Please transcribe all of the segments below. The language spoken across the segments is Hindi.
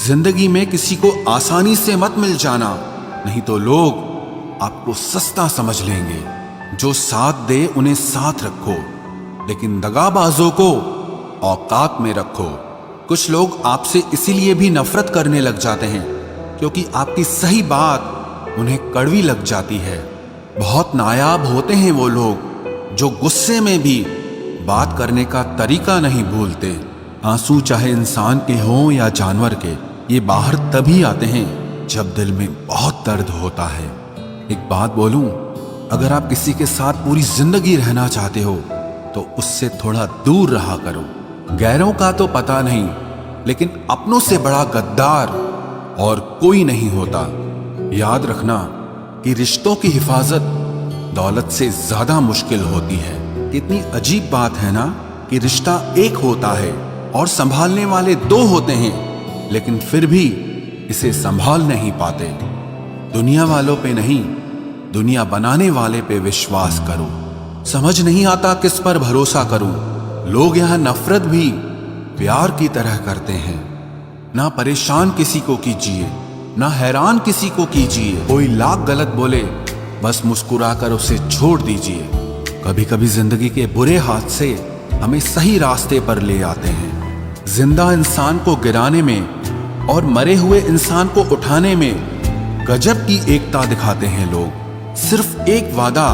जिंदगी में किसी को आसानी से मत मिल जाना, नहीं तो लोग आपको सस्ता समझ लेंगे। जो साथ दे उन्हें साथ रखो, लेकिन दगाबाजों को औकात में रखो। कुछ लोग आपसे इसीलिए भी नफरत करने लग जाते हैं क्योंकि आपकी सही बात उन्हें कड़वी लग जाती है। बहुत नायाब होते हैं वो लोग जो गुस्से में भी बात करने का तरीका नहीं भूलते। आंसू चाहे इंसान के हों या जानवर के, ये बाहर तभी आते हैं जब दिल में बहुत दर्द होता है। एक बात बोलूं, अगर आप किसी के साथ पूरी जिंदगी रहना चाहते हो तो उससे थोड़ा दूर रहा करो। गैरों का तो पता नहीं, लेकिन अपनों से बड़ा गद्दार और कोई नहीं होता। याद रखना कि रिश्तों की हिफाजत दौलत से ज्यादा मुश्किल होती है। कितनी अजीब बात है ना कि रिश्ता एक होता है और संभालने वाले दो होते हैं, लेकिन फिर भी इसे संभाल नहीं पाते। दुनिया वालों पे नहीं, दुनिया बनाने वाले पे विश्वास करो। समझ नहीं आता किस पर भरोसा करूं। लोग यहां नफरत भी प्यार की तरह करते हैं। ना परेशान किसी को कीजिए, ना हैरान किसी को कीजिए। कोई लाख गलत बोले, बस मुस्कुराकर उसे छोड़ दीजिए। कभी कभी जिंदगी के बुरे हादसे हमें सही रास्ते पर ले आते हैं। जिंदा इंसान को गिराने में और मरे हुए इंसान को उठाने में गजब की एकता दिखाते हैं लोग। सिर्फ एक वादा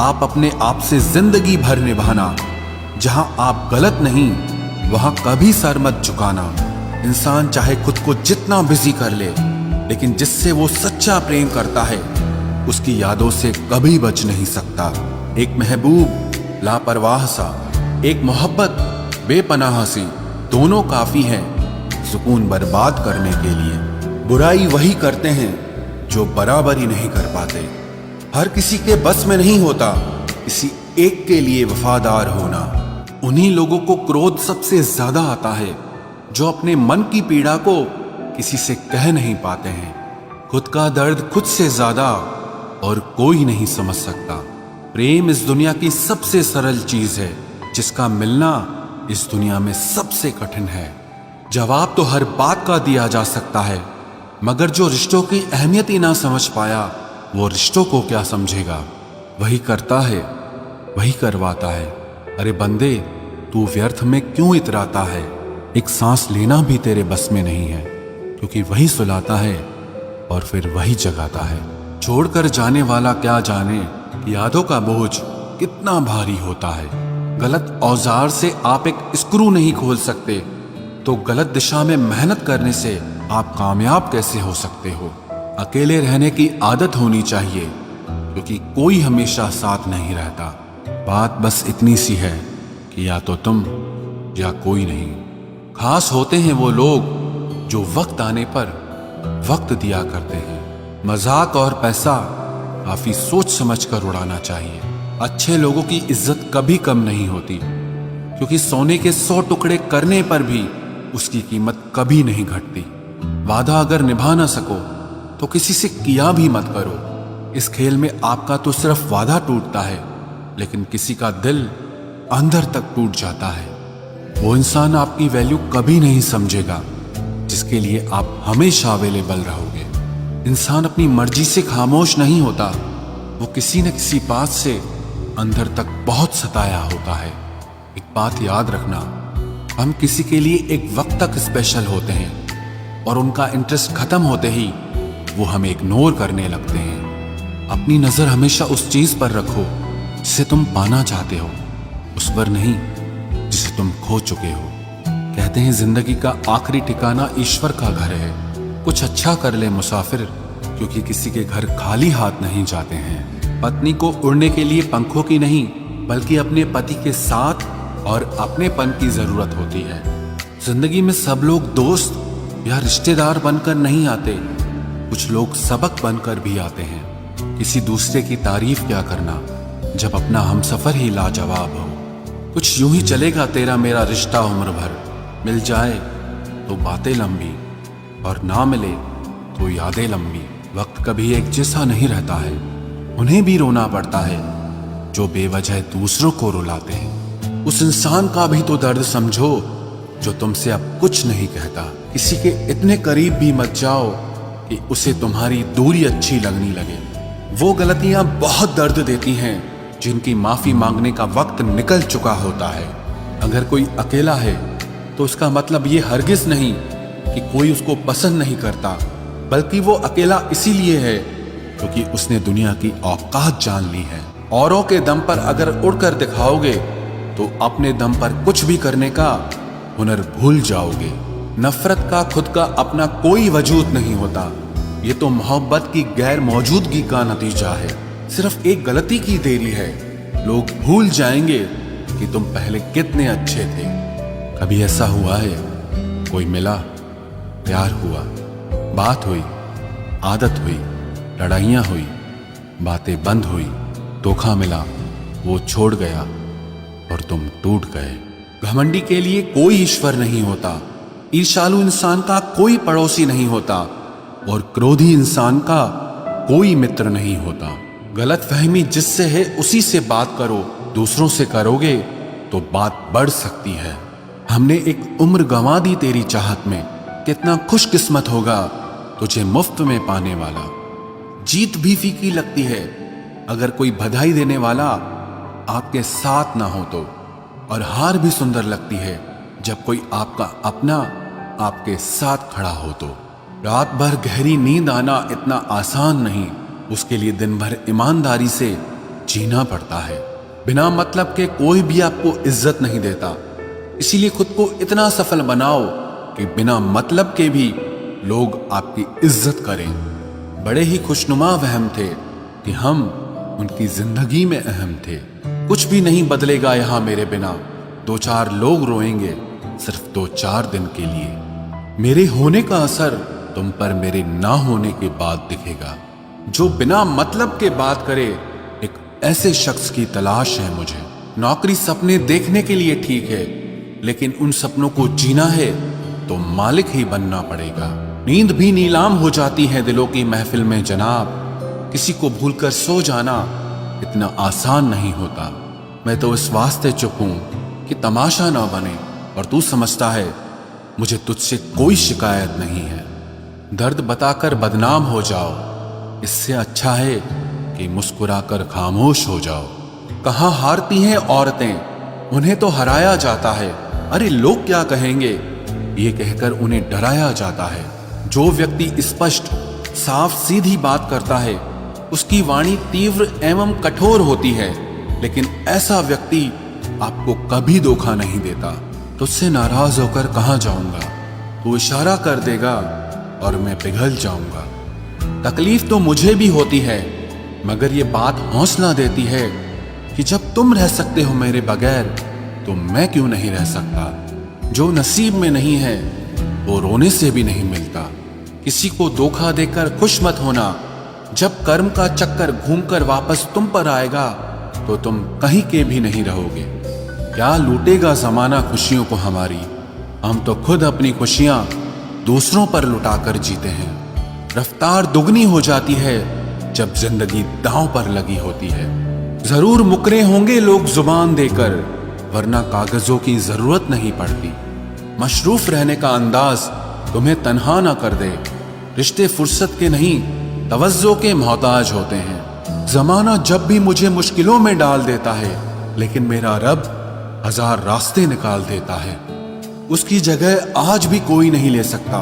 आप अपने आप से जिंदगी भर निभाना, जहां आप गलत नहीं वहां कभी सर मत झुकाना। इंसान चाहे खुद को जितना बिजी कर ले, लेकिन जिससे वो सच्चा प्रेम करता है उसकी यादों से कभी बच नहीं सकता। एक महबूब लापरवाह सा, एक मोहब्बत बेपनाह सी, दोनों काफी हैं सुकून बर्बाद करने के लिए। बुराई वही करते हैं जो बराबरी नहीं कर पाते। हर किसी के बस में नहीं होता किसी एक के लिए वफादार होना। उन्हीं लोगों को क्रोध सबसे ज्यादा आता है जो अपने मन की पीड़ा को किसी से कह नहीं पाते हैं। खुद का दर्द खुद से ज्यादा और कोई नहीं समझ सकता। प्रेम इस दुनिया की सबसे सरल चीज है, जिसका मिलना इस दुनिया में सबसे कठिन है। जवाब तो हर बात का दिया जा सकता है, मगर जो रिश्तों की अहमियत ही ना समझ पाया वो रिश्तों को क्या समझेगा। वही करता है वही करवाता है। अरे बंदे, तू व्यर्थ में क्यों इतराता है। एक सांस लेना भी तेरे बस में नहीं है, क्योंकि वही सुलाता है और फिर वही जगाता है। छोड़कर जाने वाला क्या जाने यादों का बोझ कितना भारी होता है। गलत औजार से आप एक स्क्रू नहीं खोल सकते, तो गलत दिशा में मेहनत करने से आप कामयाब कैसे हो सकते हो। अकेले रहने की आदत होनी चाहिए, क्योंकि कोई हमेशा साथ नहीं रहता। बात बस इतनी सी है कि या तो तुम या कोई नहीं। खास होते हैं वो लोग जो वक्त आने पर वक्त दिया करते हैं। मजाक और पैसा काफी सोच समझ कर उड़ाना चाहिए। अच्छे लोगों की इज्जत कभी कम नहीं होती, क्योंकि सोने के 100 टुकड़े करने पर भी उसकी कीमत कभी नहीं घटती। वादा अगर निभा ना सको तो किसी से किया भी मत करो। इस खेल में आपका तो सिर्फ वादा टूटता है, लेकिन किसी का दिल अंदर तक टूट जाता है। वो इंसान आपकी वैल्यू कभी नहीं समझेगा जिसके लिए आप हमेशा अवेलेबल रहोगे। इंसान अपनी मर्जी से खामोश नहीं होता, वो किसी न किसी बात से अंदर तक बहुत सताया होता है। एक बात याद रखना, हम किसी के लिए एक वक्त तक स्पेशल होते हैं और उनका इंटरेस्ट खत्म होते ही वो हमें इग्नोर करने लगते हैं। अपनी नजर हमेशा उस चीज पर रखो जिसे तुम पाना चाहते हो, उस पर नहीं जिसे तुम खो चुके हो। कहते हैं जिंदगी का आखिरी ठिकाना ईश्वर का घर है। कुछ अच्छा कर ले मुसाफिर, क्योंकि किसी के घर खाली हाथ नहीं जाते हैं। पत्नी को उड़ने के लिए पंखों की नहीं, बल्कि अपने पति के साथ और अपनेपन की जरूरत होती है। जिंदगी में सब लोग दोस्त या रिश्तेदार बनकर नहीं आते, कुछ लोग सबक बनकर भी आते हैं। किसी दूसरे की तारीफ क्या करना जब अपना हमसफर ही लाजवाब हो। कुछ यूं ही चलेगा तेरा मेरा रिश्ता उम्र भर। मिल जाए तो बातें लंबी और ना मिले तो यादें लंबी। वक्त कभी एक जैसा नहीं रहता है, उन्हें भी रोना पड़ता है जो बेवजह दूसरों को रुलाते हैं। उस इंसान का भी तो दर्द समझो जो तुमसे अब कुछ नहीं कहता। किसी के इतने करीब भी मत जाओ कि उसे तुम्हारी दूरी अच्छी लगने लगे। वो गलतियां बहुत दर्द देती हैं जिनकी माफी मांगने का वक्त निकल चुका होता है। अगर कोई अकेला है तो उसका मतलब ये हरगिज नहीं कि कोई उसको पसंद नहीं करता, बल्कि वो अकेला इसीलिए है क्योंकि उसने दुनिया की औकात जान ली है। औरों के दम पर अगर उड़कर दिखाओगे तो अपने दम पर कुछ भी करने का हुनर भूल जाओगे। नफरत का खुद का अपना कोई वजूद नहीं होता, ये तो मोहब्बत की गैर मौजूदगी का नतीजा है। सिर्फ एक गलती की देरी है, लोग भूल जाएंगे कि तुम पहले कितने अच्छे थे। कभी ऐसा हुआ है कोई मिला, प्यार हुआ, बात हुई, आदत हुई, लड़ाइयां हुई, बातें बंद हुई, धोखा मिला, वो छोड़ गया और तुम टूट गए। घमंडी के लिए कोई ईश्वर नहीं होता, ईर्ष्यालु इंसान का कोई पड़ोसी नहीं होता और क्रोधी इंसान का कोई मित्र नहीं होता। गलतफहमी जिससे है उसी से बात करो, दूसरों से करोगे तो बात बढ़ सकती है। हमने एक उम्र गंवा दी तेरी चाहत में, कितना खुशकिस्मत होगा तुझे मुफ्त में पाने वाला। जीत भी फीकी लगती है अगर कोई बधाई देने वाला आपके साथ ना हो तो, और हार भी सुंदर लगती है जब कोई आपका अपना आपके साथ खड़ा हो तो। रात भर गहरी नींद आना इतना आसान नहीं, उसके लिए दिन भर ईमानदारी से जीना पड़ता है। बिना मतलब के कोई भी आपको इज्जत नहीं देता, इसीलिए खुद को इतना सफल बनाओ कि बिना मतलब के भी लोग आपकी इज्जत करें। बड़े ही खुशनुमा वहम थे कि हम उनकी जिंदगी में अहम थे। कुछ भी नहीं बदलेगा यहां मेरे बिना, दो चार लोग रोएंगे सिर्फ 2-4 दिन के लिए। मेरे होने का असर तुम पर मेरे ना होने के बाद दिखेगा। जो बिना मतलब के बात करे, एक ऐसे शख्स की तलाश है मुझे। नौकरी सपने देखने के लिए ठीक है, लेकिन उन सपनों को जीना है तो मालिक ही बनना पड़ेगा। नींद भी नीलाम हो जाती है दिलों की महफिल में जनाब, किसी को भूलकर सो जाना इतना आसान नहीं होता। मैं तो इस वास्ते चुप हूं कि तमाशा ना बने, और तू समझता है मुझे तुझसे कोई शिकायत नहीं है। दर्द बताकर बदनाम हो जाओ, इससे अच्छा है कि मुस्कुराकर खामोश हो जाओ। कहां हारती हैं औरतें, उन्हें तो हराया जाता है। अरे लोग क्या कहेंगे, ये कहकर उन्हें डराया जाता है। जो व्यक्ति स्पष्ट साफ सीधी बात करता है उसकी वाणी तीव्र एवं कठोर होती है, लेकिन ऐसा व्यक्ति आपको कभी धोखा नहीं देता। तुझसे नाराज होकर कहां जाऊंगा, तू इशारा कर देगा और मैं पिघल जाऊंगा। तकलीफ तो मुझे भी होती है, मगर ये बात हौसला देती है कि जब तुम रह सकते हो मेरे बगैर तो मैं क्यों नहीं रह सकता। जो नसीब में नहीं है वो रोने से भी नहीं मिलता। किसी को धोखा देकर खुश मत होना, जब कर्म का चक्कर घूमकर वापस तुम पर आएगा तो तुम कहीं के भी नहीं रहोगे। क्या लूटेगा जमाना खुशियों को हमारी, हम तो खुद अपनी खुशियां दूसरों पर लुटाकर जीते हैं। रफ्तार दुगनी हो जाती है जब जिंदगी दांव पर लगी होती है। जरूर मुकरे होंगे लोग जुबान देकर, वरना कागजों की जरूरत नहीं पड़ती। मशरूफ रहने का अंदाज तुम्हें तन्हा ना कर दे। रिश्ते फुर्सत के नहीं तवज्जो के मोहताज होते हैं। जमाना जब भी मुझे मुश्किलों में डाल देता है, लेकिन मेरा रब 1000 रास्ते निकाल देता है। उसकी जगह आज भी कोई नहीं ले सकता।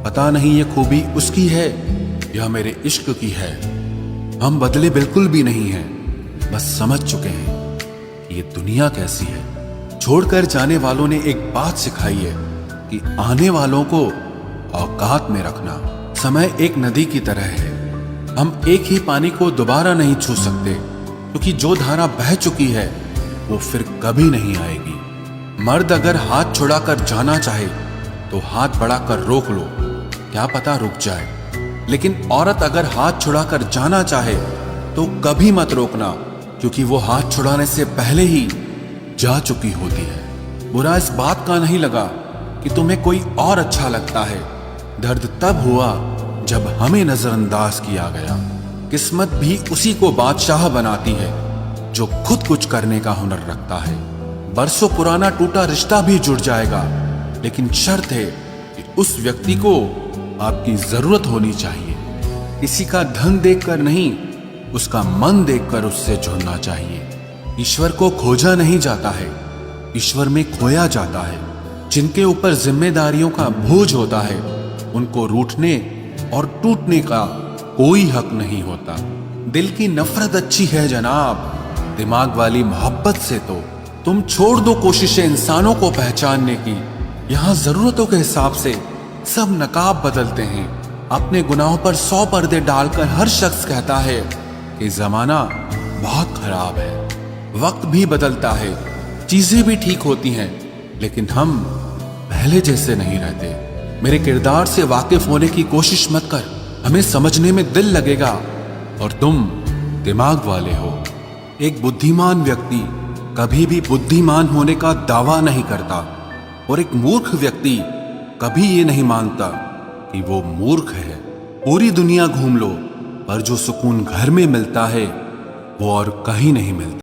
पता नहीं ये खूबी उसकी है या मेरे इश्क की है। हम बदले बिल्कुल भी नहीं हैं, बस समझ चुके हैं कि ये दुनिया कैसी है। छोड़कर जाने वालों ने एक बात सिखाई है कि आने वालों को औकात में रखना। समय एक नदी की तरह है, हम एक ही पानी को दोबारा नहीं छू सकते, क्योंकि जो धारा बह चुकी है वो फिर कभी नहीं आएगी। मर्द अगर हाथ छुड़ाकर जाना चाहे तो हाथ बढ़ाकर रोक लो, क्या पता रुक जाए। लेकिन औरत अगर हाथ छुड़ाकर जाना चाहे तो कभी मत रोकना, क्योंकि वो हाथ छुड़ाने से पहले ही जा चुकी होती है। बुरा इस बात का नहीं लगा कि तुम्हें कोई और अच्छा लगता है, दर्द तब हुआ जब हमें नजरअंदाज किया गया। किस्मत भी उसी को बादशाह बनाती है जो खुद कुछ करने का हुनर रखता है। बरसों पुराना टूटा रिश्ता भी जुड़ जाएगा, लेकिन शर्त है कि उस व्यक्ति को आपकी जरूरत होनी चाहिए। किसी का धन देखकर नहीं, उसका मन देखकर उससे जुड़ना चाहिए। ईश्वर को खोजा नहीं जाता है, ईश्वर में खोया जाता है। जिनके ऊपर जिम्मेदारियों का बोझ होता है, उनको रूठने और टूटने का कोई हक नहीं होता। दिल की नफरत अच्छी है जनाब, दिमाग वाली मोहब्बत से तो तुम छोड़ दो कोशिशें इंसानों को पहचानने की। यहां जरूरतों के हिसाब से सब नकाब बदलते हैं। अपने गुनाहों पर 100 पर्दे डालकर हर शख्स कहता है कि जमाना बहुत खराब है। वक्त भी बदलता है, चीजें भी ठीक होती हैं, लेकिन हम पहले जैसे नहीं रहते। मेरे किरदार से वाकिफ होने की कोशिश मत कर, हमें समझने में दिल लगेगा और तुम दिमाग वाले हो। एक बुद्धिमान व्यक्ति कभी भी बुद्धिमान होने का दावा नहीं करता और एक मूर्ख व्यक्ति कभी ये नहीं मानता कि वो मूर्ख है। पूरी दुनिया घूम लो, पर जो सुकून घर में मिलता है वो और कहीं नहीं मिलता।